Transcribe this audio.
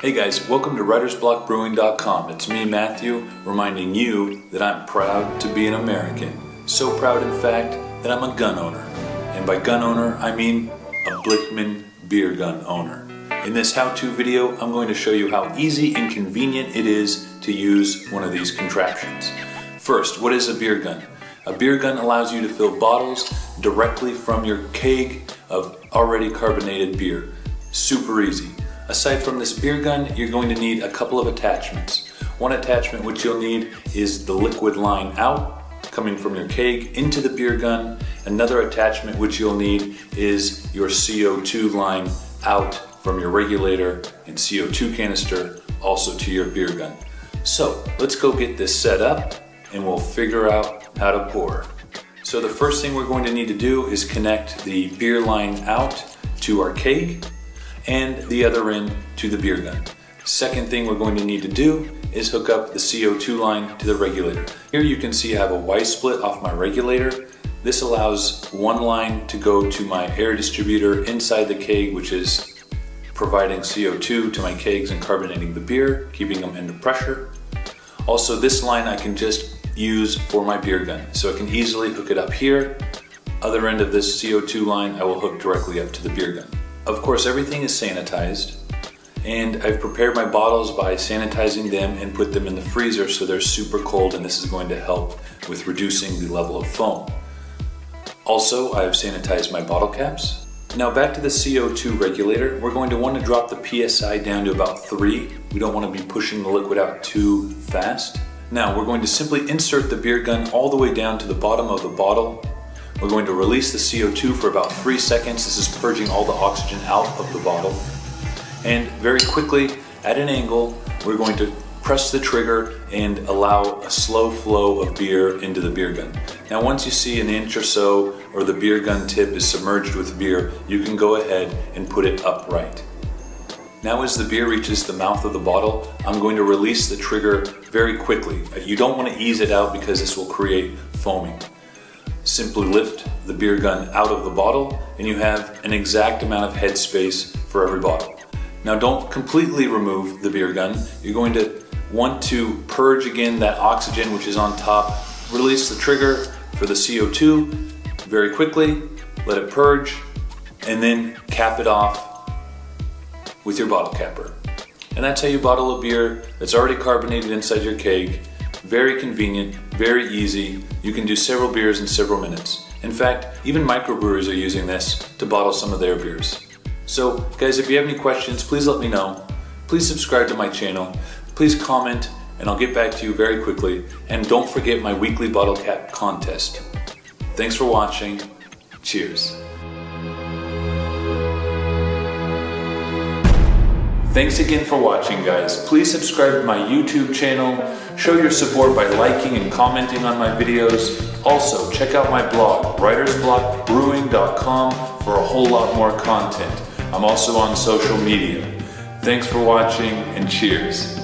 Hey guys, welcome to WritersBlockBrewing.com. It's me, Matthew, reminding you that I'm proud to be an American. So proud, in fact, that I'm a gun owner. And by gun owner, I mean a Blichmann beer gun owner. In this how-to video, I'm going to show you how easy and convenient it is to use one of these contraptions. First, what is a beer gun? A beer gun allows you to fill bottles directly from your keg of already carbonated beer. Super easy. Aside from this beer gun, you're going to need a couple of attachments. One attachment which you'll need is the liquid line out, coming from your keg into the beer gun. Another attachment which you'll need is your CO2 line out from your regulator and CO2 canister, also to your beer gun. So let's go get this set up and we'll figure out how to pour. So the first thing we're going to need to do is connect the beer line out to our keg and the other end to the beer gun. Second thing we're going to need to do is hook up the CO2 line to the regulator. Here you can see I have a Y split off my regulator. This allows one line to go to my air distributor inside the keg, which is providing CO2 to my kegs and carbonating the beer, keeping them under pressure. Also, this line I can just use for my beer gun, so I can easily hook it up here. Other end of this CO2 line I will hook directly up to the beer gun. Of course, everything is sanitized, and I've prepared my bottles by sanitizing them and put them in the freezer so they're super cold, and this is going to help with reducing the level of foam. Also, I've sanitized my bottle caps. Now back to the CO2 regulator, we're going to want to drop the PSI down to about 3. We don't want to be pushing the liquid out too fast. Now we're going to simply insert the beer gun all the way down to the bottom of the bottle. We're going to release the CO2 for about 3 seconds. This is purging all the oxygen out of the bottle. And very quickly, at an angle, we're going to press the trigger and allow a slow flow of beer into the beer gun. Now once you see an inch or so, or the beer gun tip is submerged with beer, you can go ahead and put it upright. Now as the beer reaches the mouth of the bottle, I'm going to release the trigger very quickly. You don't want to ease it out because this will create foaming. Simply lift the beer gun out of the bottle and you have an exact amount of headspace for every bottle. Now don't completely remove the beer gun. You're going to want to purge again that oxygen which is on top. Release the trigger for the CO2 very quickly, let it purge, and then cap it off with your bottle capper. And that's how you bottle a beer that's already carbonated inside your keg. Very convenient, very easy. You can do several beers in several minutes. In fact, even microbrewers are using this to bottle some of their beers. So guys, if you have any questions, please let me know. Please subscribe to my channel. Please comment and I'll get back to you very quickly. And don't forget my weekly bottle cap contest. Thanks for watching. Cheers. Thanks again for watching, guys. Please subscribe to my YouTube channel. Show your support by liking and commenting on my videos. Also, check out my blog, WritersBlockBrewing.com, for a whole lot more content. I'm also on social media. Thanks for watching and cheers.